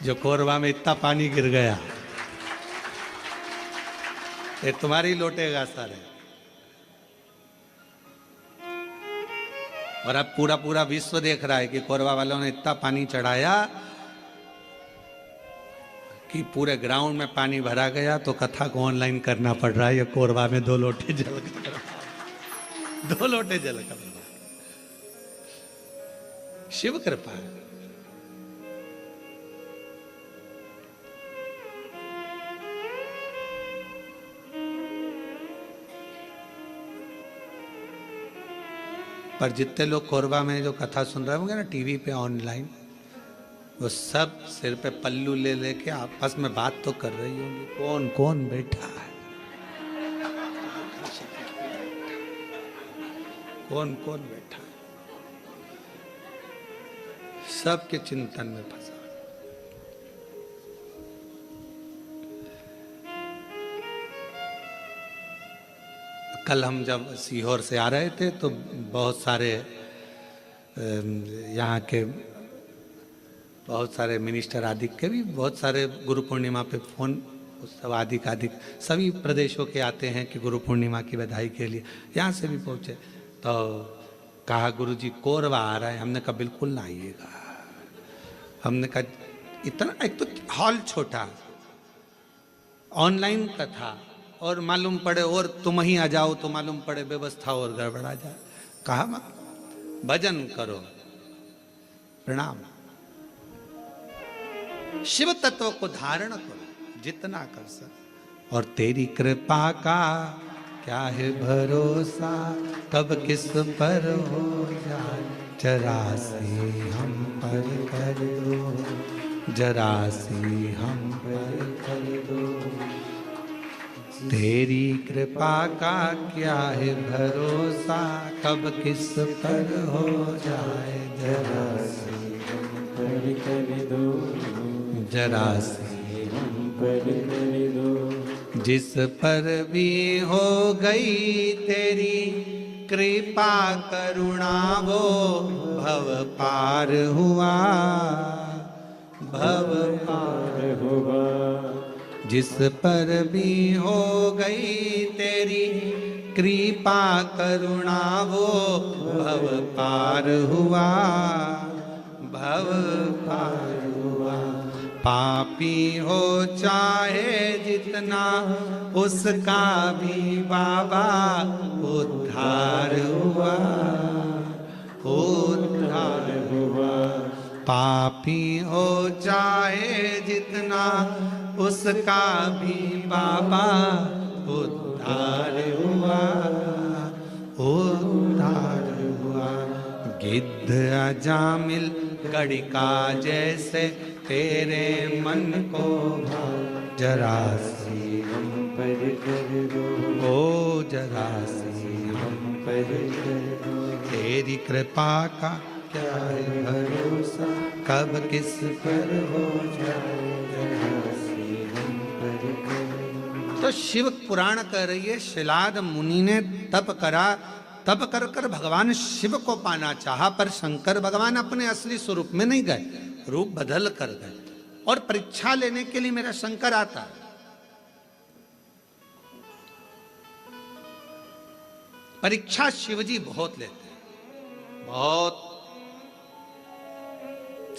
जो कोरबा में इतना पानी गिर गया, ये तुम्हारी लोटे का असर है। और अब पूरा पूरा विश्व देख रहा है कि कोरबा वालों ने इतना पानी चढ़ाया कि पूरे ग्राउंड में पानी भरा गया, तो कथा को ऑनलाइन करना पड़ रहा है, ये कोरबा में 2 लोटे जल कर, 2 लोटे जल कर। शिव कृपा है। पर जितने लोग कोरबा में जो कथा सुन रहे होंगे ना टीवी पे ऑनलाइन, वो सब सिर पे पल्लू ले लेके आपस में बात तो कर रही होंगी, कौन कौन बैठा है, कौन कौन बैठा है, सबके चिंतन में फंसा। कल हम जब सीहोर से आ रहे थे तो बहुत सारे यहाँ के बहुत सारे मिनिस्टर आदि के भी बहुत सारे गुरु पूर्णिमा पे फोन, सब आदिक सभी प्रदेशों के आते हैं कि गुरु पूर्णिमा की बधाई के लिए, यहाँ से भी पहुँचे। तो कहा गुरुजी कोरबा आ रहा है, हमने कहा बिल्कुल ना आइएगा। हमने कहा इतना, एक तो हॉल छोटा, ऑनलाइन कथा, और मालूम पड़े और तुम ही आ जाओ तो मालूम पड़े व्यवस्था और गड़बड़ा जाए। कहा भजन करो, प्रणाम, शिव तत्व को धारण करो जितना कर सको, और तेरी कृपा का क्या है भरोसा, कब किस पर हो जाए, जरा से हम पर कर दो, जरा से हम पर कर दो, तेरी कृपा का क्या है भरोसा, कब किस पर हो जाए, जरा से हम पर कर दो, जरा से हम पर कर दो, जिस पर भी हो गई तेरी कृपा करुणा, वो भव पार हुआ, भव पार हुआ, जिस पर भी हो गई तेरी कृपा करुणा, वो भव पार हुआ, भव पार हुआ। पापी हो चाहे जितना, उसका भी बाबा उद्धार हुआ, उद्धार हुआ। पापी हो चाहे जितना, उसका भी बाबा उद्धार हुआ, उद्धार हुआ। गिद्ध अजामिल गड़िका जैसे तेरे मन को भाव, जरा सी हम पर कर दो, ओ जरा सी हम पर कर दो, तेरी कृपा का क्या है भरोसा, कब किस पर हो जाए, जरा सी हम पर कर दो। तो शिव पुराण कह रही है, शिलाद मुनि ने तप करा, तप कर कर भगवान शिव को पाना चाहा, पर शंकर भगवान अपने असली स्वरूप में नहीं गए, रूप बदल कर गए, और परीक्षा लेने के लिए मेरा शंकर आता है। परीक्षा शिवजी बहुत लेते हैं, बहुत।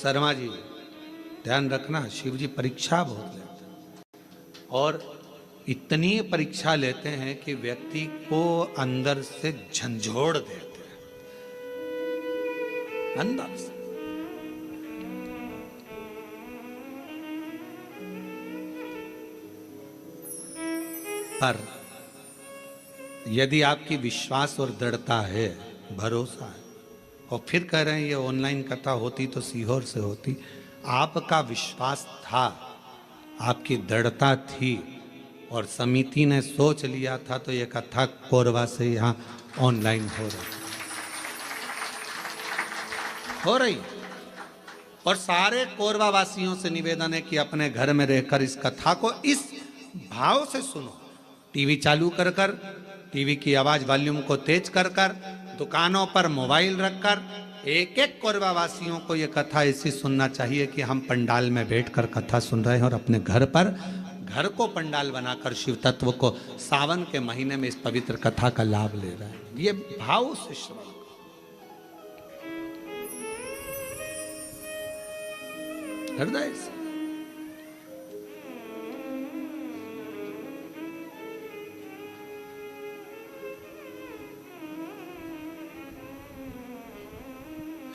शर्मा जी ध्यान रखना, शिवजी परीक्षा बहुत लेते हैं, और इतनी परीक्षा लेते हैं कि व्यक्ति को अंदर से झंझोड़ देते हैं, अंदर से। पर यदि आपकी विश्वास और दृढ़ता है, भरोसा है, और फिर कह रहे हैं ये ऑनलाइन कथा होती तो सीहोर से होती, आपका विश्वास था, आपकी दृढ़ता थी, और समिति ने सोच लिया था, तो ये कथा कोरबा से यहाँ ऑनलाइन हो रही। और सारे कोरबा वासियों से निवेदन है कि अपने घर में रहकर इस कथा को इस भाव से सुनो। टीवी चालू कर कर, टीवी की आवाज वॉल्यूम को तेज कर कर, दुकानों पर मोबाइल रखकर एक एक कोरबा वासियों को यह कथा ऐसी सुनना चाहिए कि हम पंडाल में बैठकर कथा सुन रहे हैं और अपने घर पर, घर को पंडाल बनाकर शिव तत्व को सावन के महीने में इस पवित्र कथा का लाभ ले रहे हैं। ये भाव से श्रवण, हृदय से।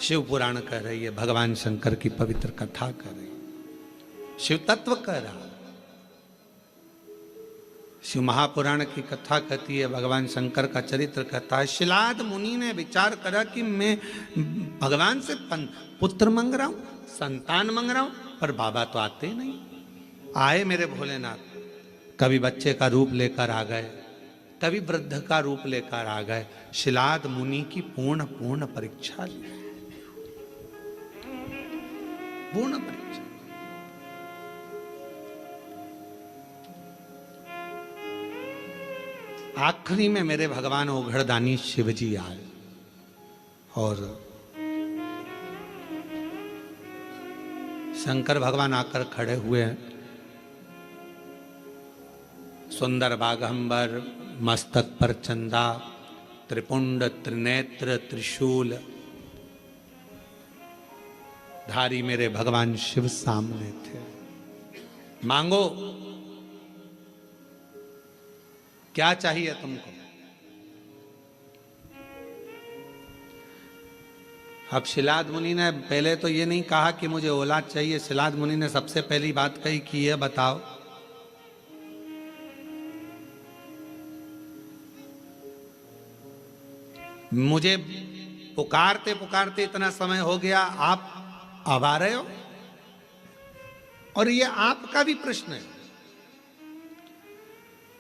शिव पुराण कह रही है, भगवान शंकर की पवित्र कथा कर रही है, शिव तत्व कह रहा। शिव महापुराण की कथा कहती है, भगवान शंकर का चरित्र कहता है। शिलाद मुनि ने विचार करा कि मैं भगवान से पुत्र मांग रहा हूं, संतान मांग रहा हूं, पर बाबा तो आते नहीं। आए मेरे भोलेनाथ, कभी बच्चे का रूप लेकर आ गए, कभी वृद्ध का रूप लेकर आ गए। शिलाद मुनि की पूर्ण परीक्षा ली, पूर्ण परीक्षा। आखिरी में मेरे भगवान ओघड़दानी शिवजी आए और शंकर भगवान आकर खड़े हुए हैं। सुंदर बागंबर, मस्तक पर चंदा, त्रिपुंड त्रिनेत्र त्रिशूल धारी मेरे भगवान शिव सामने थे। मांगो, क्या चाहिए तुमको? अब शिलाद मुनि ने पहले तो ये नहीं कहा कि मुझे औलाद चाहिए। शिलाद मुनि ने सबसे पहली बात कही कि ये बताओ, मुझे पुकारते पुकारते इतना समय हो गया, आप अब आ रहे हो? और ये आपका भी प्रश्न है।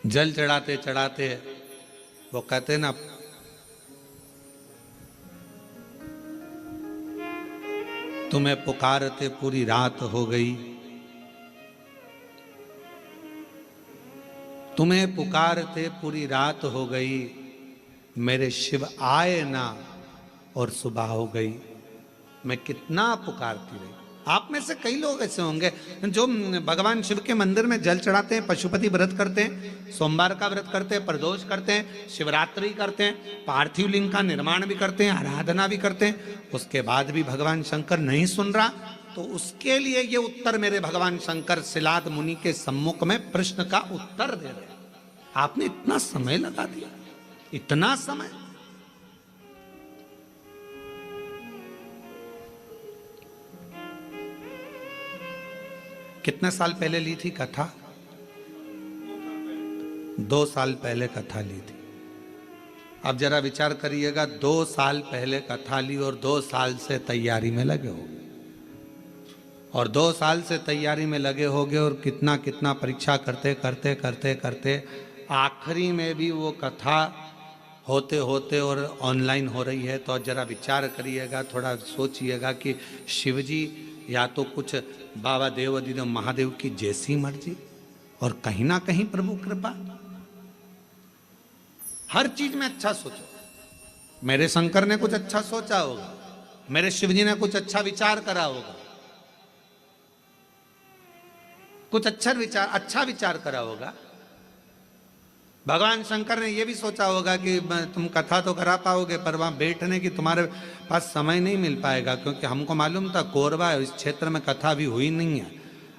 जल चढ़ाते चढ़ाते वो कहते ना, तुम्हें पुकारते पूरी रात हो गई, तुम्हें पुकारते पूरी रात हो गई, मेरे शिव आए ना और सुबह हो गई। मैं कितना पुकारती रही। आप में से कई लोग ऐसे होंगे जो भगवान शिव के मंदिर में जल चढ़ाते हैं, पशुपति व्रत करते हैं, सोमवार का व्रत करते हैं, प्रदोष करते हैं, शिवरात्रि करते हैं, पार्थिव लिंग का निर्माण भी करते हैं, आराधना भी करते हैं। उसके बाद भी भगवान शंकर नहीं सुन रहा, तो उसके लिए ये उत्तर मेरे भगवान शंकर शिलाद मुनि के सम्मुख में प्रश्न का उत्तर दे रहे हैं। आपने इतना समय लगा दिया, इतना समय। कितने साल पहले ली थी कथा? 2 साल पहले कथा ली थी। अब जरा विचार करिएगा, 2 साल पहले कथा ली और 2 साल से तैयारी में लगे होगे, और 2 साल से तैयारी में लगे होगे, और कितना कितना परीक्षा करते करते करते करते आखिरी में भी वो कथा होते होते और ऑनलाइन हो रही है। तो जरा विचार करिएगा, थोड़ा सोचिएगा कि शिवजी या तो कुछ बाबा देव अधिदेव महादेव की जैसी मर्जी, और कहीं ना कहीं प्रभु कृपा। हर चीज में अच्छा सोचो। मेरे शंकर ने कुछ अच्छा सोचा होगा, मेरे शिवजी ने कुछ अच्छा विचार करा होगा, कुछ अच्छा विचार करा होगा। भगवान शंकर ने यह भी सोचा होगा कि तुम कथा तो करा पाओगे पर वहां बैठने की तुम्हारे पास समय नहीं मिल पाएगा, क्योंकि हमको मालूम था कोरबा इस क्षेत्र में कथा भी हुई नहीं है।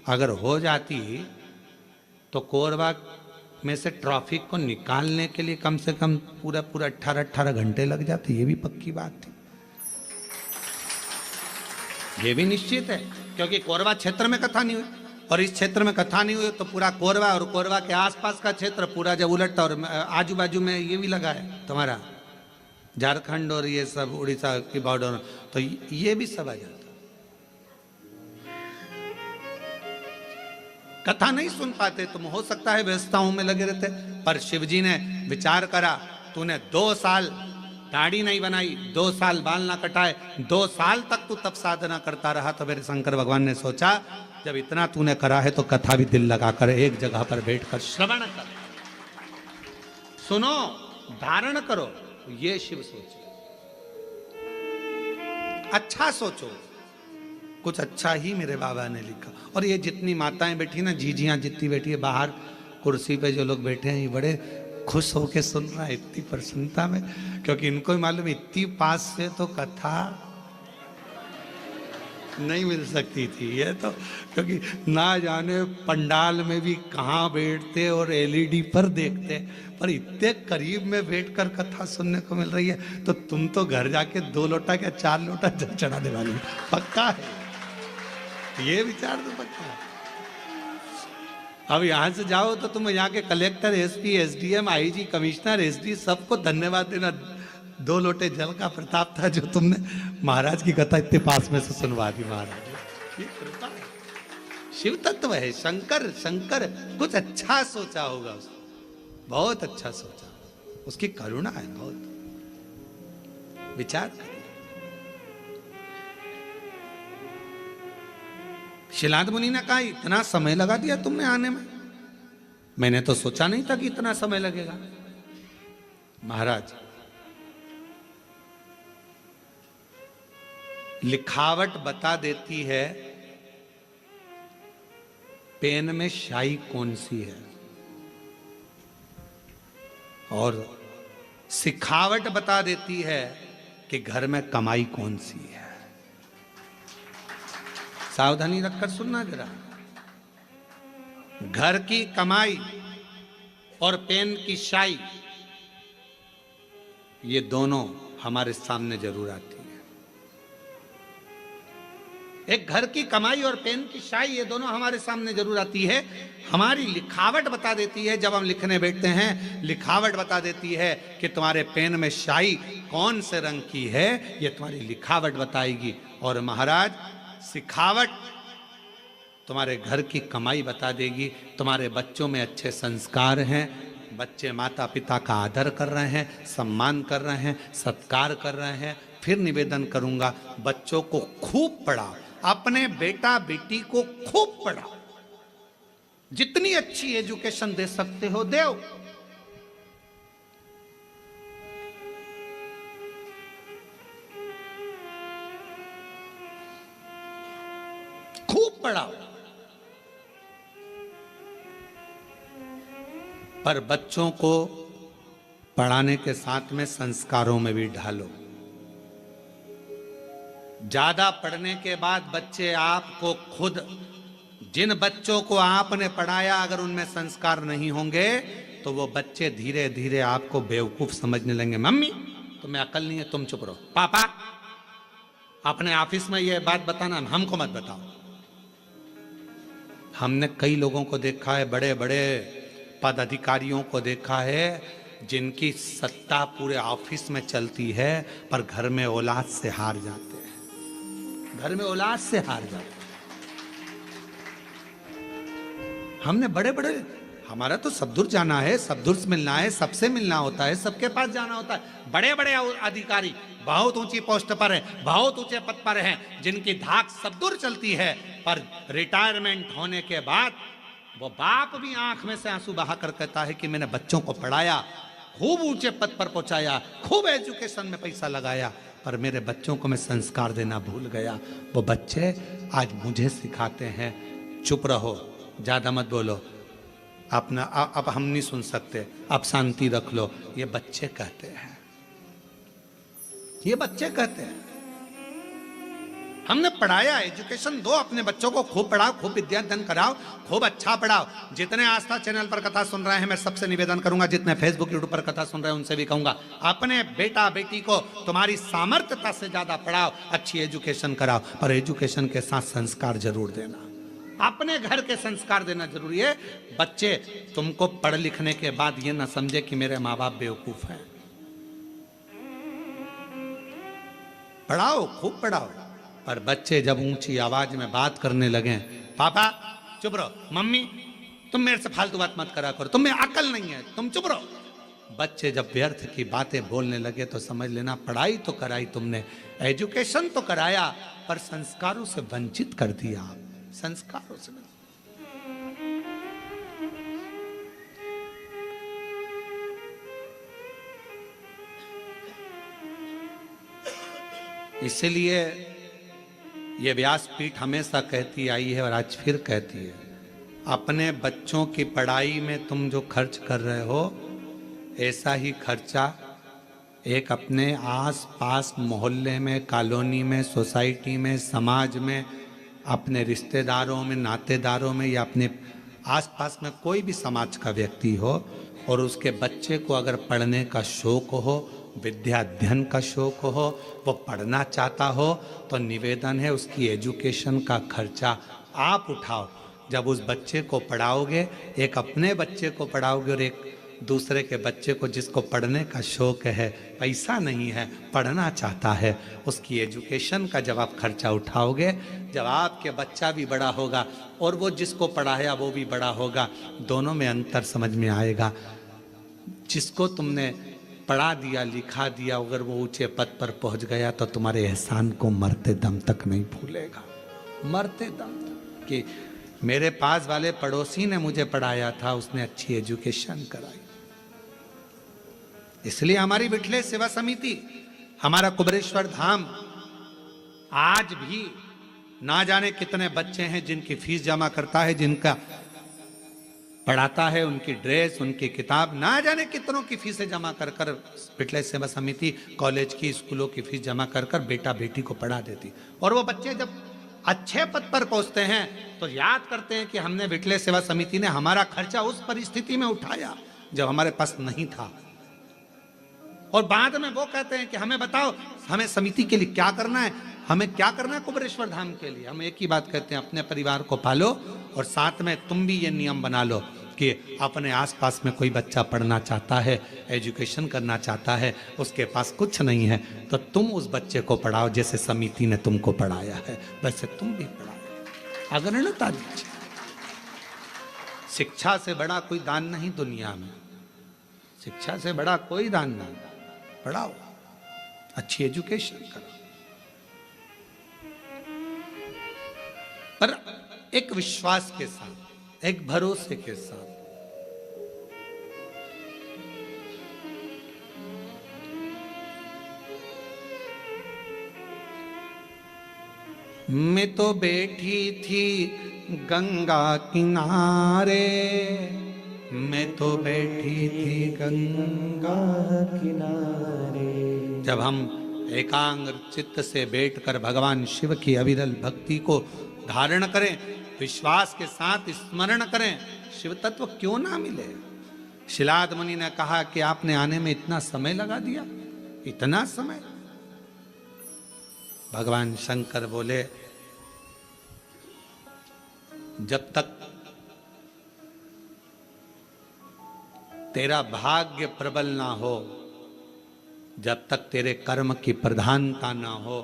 अगर हो जाती तो कोरबा में से ट्रैफिक को निकालने के लिए कम से कम पूरा 18 घंटे लग जाते। ये भी पक्की बात थी, ये भी निश्चित है, क्योंकि कोरबा क्षेत्र में कथा नहीं हुई और इस क्षेत्र में कथा नहीं हुई तो पूरा कोरबा और कोरबा के आसपास का क्षेत्र पूरा जब उलटता और आजू बाजू में ये भी लगा है तुम्हारा झारखंड और ये सब उड़ीसा की बॉर्डर, तो ये भी सब आ जाता। कथा नहीं सुन पाते तुम, हो सकता है व्यवस्थाओं में लगे रहते, पर शिव जी ने विचार करा, तूने 2 साल दाढ़ी नहीं बनाई, 2 साल बाल ना कटाए, 2 साल तक तू तप साधना करता रहा, तो मेरे शंकर भगवान ने सोचा जब इतना तूने करा है तो कथा भी दिल लगाकर एक जगह पर बैठकर श्रवण कर, सुनो, धारण करो। ये शिव सोचे, अच्छा सोचो, कुछ अच्छा ही मेरे बाबा ने लिखा। और ये जितनी माताएं बैठी ना, जीजियां जितनी बैठी है बाहर कुर्सी पे, जो लोग बैठे हैं ये बड़े खुश होके सुन रहा है इतनी प्रसन्नता में, क्योंकि इनको भी मालूम इतनी पास से तो कथा नहीं मिल सकती थी ये तो, क्योंकि ना जाने पंडाल में भी कहाँ बैठते और एलईडी पर देखते, पर इतने करीब में बैठकर कथा सुनने को मिल रही है, तो तुम तो घर जाके 2 लोटा क्या 4 लोटा जल चढ़ाने वाली, पक्का है ये विचार तो पक्का है। अब यहां से जाओ तो तुम यहाँ के collector, SP, SDM, IG, commissioner, SD सबको धन्यवाद देना, 2 लोटे जल का प्रताप था जो तुमने महाराज की कथा इतने पास में से सुनवा दी। महाराज ये कृपा है, शिव तत्व है। शंकर शंकर कुछ अच्छा सोचा होगा उसने, बहुत अच्छा सोचा, उसकी करुणा है बहुत। विचार करिए, शिलाद मुनि ने कहा इतना समय लगा दिया तुमने आने में, मैंने तो सोचा नहीं था कि इतना समय लगेगा। महाराज लिखावट बता देती है पेन में शाई कौन सी है, और सिखावट बता देती है कि घर में कमाई कौन सी है। सावधानी रखकर सुनना जरा, घर की कमाई और पेन की शाई, ये दोनों हमारे सामने जरूर आती है। एक घर की कमाई और पेन की शाई, ये दोनों हमारे सामने जरूर आती है। हमारी लिखावट बता देती है, जब हम लिखने बैठते हैं लिखावट बता देती है कि तुम्हारे पेन में शाई कौन से रंग की है, ये तुम्हारी लिखावट बताएगी। और महाराज सिखावट तुम्हारे घर की कमाई बता देगी। तुम्हारे बच्चों में अच्छे संस्कार हैं, बच्चे माता पिता का आदर कर रहे हैं, सम्मान कर रहे हैं, सत्कार कर रहे हैं। फिर निवेदन करूंगा, बच्चों को खूब पढ़ाओ, अपने बेटा बेटी को खूब पढ़ाओ, जितनी अच्छी एजुकेशन दे सकते हो दो। खूब पढ़ाओ, पर बच्चों को पढ़ाने के साथ में संस्कारों में भी ढालो। ज्यादा पढ़ने के बाद बच्चे आपको खुद, जिन बच्चों को आपने पढ़ाया अगर उनमें संस्कार नहीं होंगे तो वो बच्चे धीरे धीरे आपको बेवकूफ समझने लगेंगे। मम्मी तुम्हें अकल नहीं है, तुम चुप रहो। पापा अपने ऑफिस में ये बात बताना, हमको मत बताओ। हमने कई लोगों को देखा है, बड़े बड़े पद अधिकारियों को देखा है, जिनकी सत्ता पूरे ऑफिस में चलती है पर घर में औलाद से हार जाते हैं, घर में औलाद से हार जाते हैं। हमने बड़े बड़े, हमारा तो सब दूर जाना है, सब दूर से मिलना है, सबसे मिलना होता है, सबके पास जाना होता है। बड़े बड़े अधिकारी बहुत ऊंची पोस्ट पर हैं, बहुत ऊंचे पद पर हैं, जिनकी धाक सब दूर चलती है, पर रिटायरमेंट होने के बाद वो बाप भी आंख में से आंसू बहाकर कहता है कि मैंने बच्चों को पढ़ाया, खूब ऊंचे पद पर पहुंचाया, खूब एजुकेशन में पैसा लगाया, पर मेरे बच्चों को मैं संस्कार देना भूल गया। वो बच्चे आज मुझे सिखाते हैं, चुप रहो, ज्यादा मत बोलो, अपना अब हम नहीं सुन सकते, अब शांति रख लो। ये बच्चे कहते हैं, ये बच्चे कहते हैं। हमने पढ़ाया, एजुकेशन दो अपने बच्चों को, खूब पढ़ाओ, खूब विद्यादान कराओ, खूब अच्छा पढ़ाओ। जितने आस्था चैनल पर कथा सुन रहे हैं, मैं सबसे निवेदन करूंगा, जितने फेसबुक यूट्यूब पर कथा सुन रहे हैं उनसे भी कहूंगा, अपने बेटा बेटी को तुम्हारी सामर्थ्यता से ज्यादा पढ़ाओ, अच्छी एजुकेशन कराओ, पर एजुकेशन के साथ संस्कार जरूर देना। अपने घर के संस्कार देना जरूरी है। बच्चे तुमको पढ़ लिखने के बाद ये ना समझे कि मेरे माँ बाप बेवकूफ हैं। पढ़ाओ, खूब पढ़ाओ, पर बच्चे जब ऊंची आवाज में बात करने लगे, पापा चुप रहो, मम्मी तुम मेरे से फालतू बात मत करा करो, तुम्हें अकल नहीं है, तुम चुप रहो। बच्चे जब व्यर्थ की बातें बोलने लगे तो समझ लेना पढ़ाई तो कराई तुमने, एजुकेशन तो कराया, पर संस्कारों से वंचित कर दिया। संस्कारों से इसलिए ये व्यासपीठ हमेशा कहती आई है और आज फिर कहती है, अपने बच्चों की पढ़ाई में तुम जो खर्च कर रहे हो, ऐसा ही खर्चा एक अपने आस पास मोहल्ले में, कॉलोनी में, सोसाइटी में, समाज में, अपने रिश्तेदारों में, नातेदारों में, या अपने आसपास में कोई भी समाज का व्यक्ति हो और उसके बच्चे को अगर पढ़ने का शौक हो, विद्या अध्ययन का शौक हो, वो पढ़ना चाहता हो, तो निवेदन है उसकी एजुकेशन का खर्चा आप उठाओ। जब उस बच्चे को पढ़ाओगे, एक अपने बच्चे को पढ़ाओगे और एक दूसरे के बच्चे को जिसको पढ़ने का शौक है, पैसा नहीं है, पढ़ना चाहता है, उसकी एजुकेशन का जब आप खर्चा उठाओगे, जब आपके बच्चा भी बड़ा होगा और वो जिसको पढ़ाया वो भी बड़ा होगा, दोनों में अंतर समझ में आएगा। जिसको तुमने पढ़ा दिया, लिखा दिया, अगर वो ऊंचे पद पर पहुंच गया तो तुम्हारे एहसान को मरते दम तक नहीं भूलेगा, मरते दम तक। कि मेरे पास वाले पड़ोसी ने मुझे पढ़ाया था, उसने अच्छी एजुकेशन कराई। इसलिए हमारी विठले सेवा समिति, हमारा कुबरेश्वर धाम आज भी ना जाने कितने बच्चे हैं जिनकी फीस जमा करता है, जिनका पढ़ाता है, उनकी ड्रेस, उनकी किताब, ना जाने कितनों की फीसें जमा कर कर विठले सेवा समिति कॉलेज की, स्कूलों की फीस जमा कर कर बेटा बेटी को पढ़ा देती। और वो बच्चे जब अच्छे पद पर पहुंचते हैं तो याद करते हैं कि हमने विठले सेवा समिति ने हमारा खर्चा उस परिस्थिति में उठाया जब हमारे पास नहीं था। और बाद में वो कहते हैं कि हमें बताओ, हमें समिति के लिए क्या करना है, हमें क्या करना है कुबरेश्वर धाम के लिए। हम एक ही बात कहते हैं, अपने परिवार को पालो और साथ में तुम भी ये नियम बना लो कि अपने आसपास में कोई बच्चा पढ़ना चाहता है, एजुकेशन करना चाहता है, उसके पास कुछ नहीं है, तो तुम उस बच्चे को पढ़ाओ जैसे समिति ने तुमको पढ़ाया है, वैसे तुम भी पढ़ाओ। अग्रणता दीजिए। शिक्षा से बड़ा कोई दान नहीं दुनिया में, शिक्षा से बड़ा कोई दान नहीं। पढ़ाओ, अच्छी एजुकेशन करो, पर एक विश्वास के साथ, एक भरोसे के साथ। मैं तो बैठी थी गंगा किनारे, मैं तो बैठी थी गंगा किनारे। जब हम एकाग्र चित्त से बैठकर भगवान शिव की अविरल भक्ति को धारण करें, विश्वास के साथ स्मरण करें, शिव तत्व क्यों ना मिले। शिलाद मुनि ने कहा कि आपने आने में इतना समय लगा दिया, इतना समय। भगवान शंकर बोले, जब तक तेरा भाग्य प्रबल ना हो, जब तक तेरे कर्म की प्रधानता ना हो,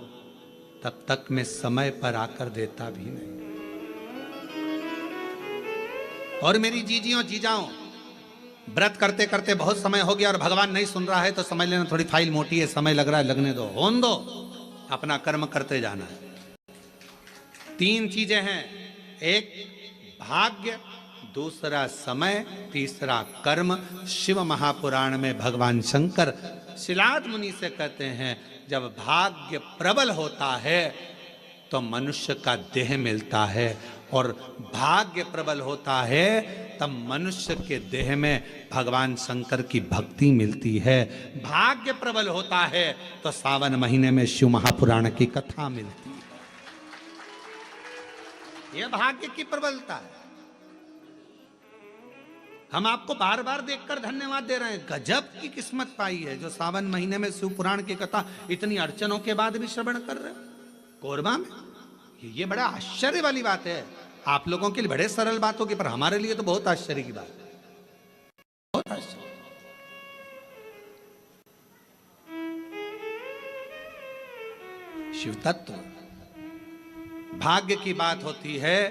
तब तक मैं समय पर आकर देता भी नहीं। और मेरी जीजियों जीजाओं, व्रत करते करते बहुत समय हो गया और भगवान नहीं सुन रहा है तो समझ लेना थोड़ी फाइल मोटी है, समय लग रहा है, लगने दो, होने दो, अपना कर्म करते जाना है। 3 चीजें हैं, एक भाग्य, दूसरा समय, तीसरा कर्म। शिव महापुराण में भगवान शंकर शिलाद मुनि से कहते हैं, जब भाग्य प्रबल होता है तो मनुष्य का देह मिलता है, और भाग्य प्रबल होता है तब मनुष्य के देह में भगवान शंकर की भक्ति मिलती है। भाग्य प्रबल होता है तो सावन महीने में शिव महापुराण की कथा मिलती है। यह भाग्य की प्रबलता है। हम आपको बार बार देखकर धन्यवाद दे रहे हैं। गजब की किस्मत पाई है जो सावन महीने में शिव पुराण की कथा इतनी अड़चनों के बाद भी श्रवण कर रहे हैं कोरबा में। ये बड़ा आश्चर्य वाली बात है। आप लोगों के लिए बड़े सरल बात होगी, पर हमारे लिए तो बहुत आश्चर्य की बात है, बहुत आश्चर्य। शिव तत्व भाग्य की बात होती है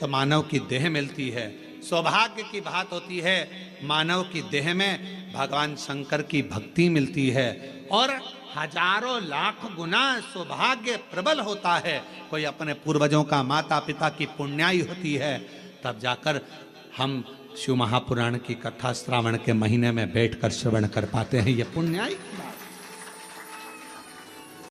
तो मानव की देह मिलती है। सौभाग्य की बात होती है मानव की देह में भगवान शंकर की भक्ति मिलती है। और हजारों लाख गुना सौभाग्य प्रबल होता है। कोई अपने पूर्वजों का, माता पिता की पुण्याई होती है, तब जाकर हम शिव महापुराण की कथा श्रावण के महीने में बैठकर श्रवण कर पाते हैं। यह पुण्याई की बात।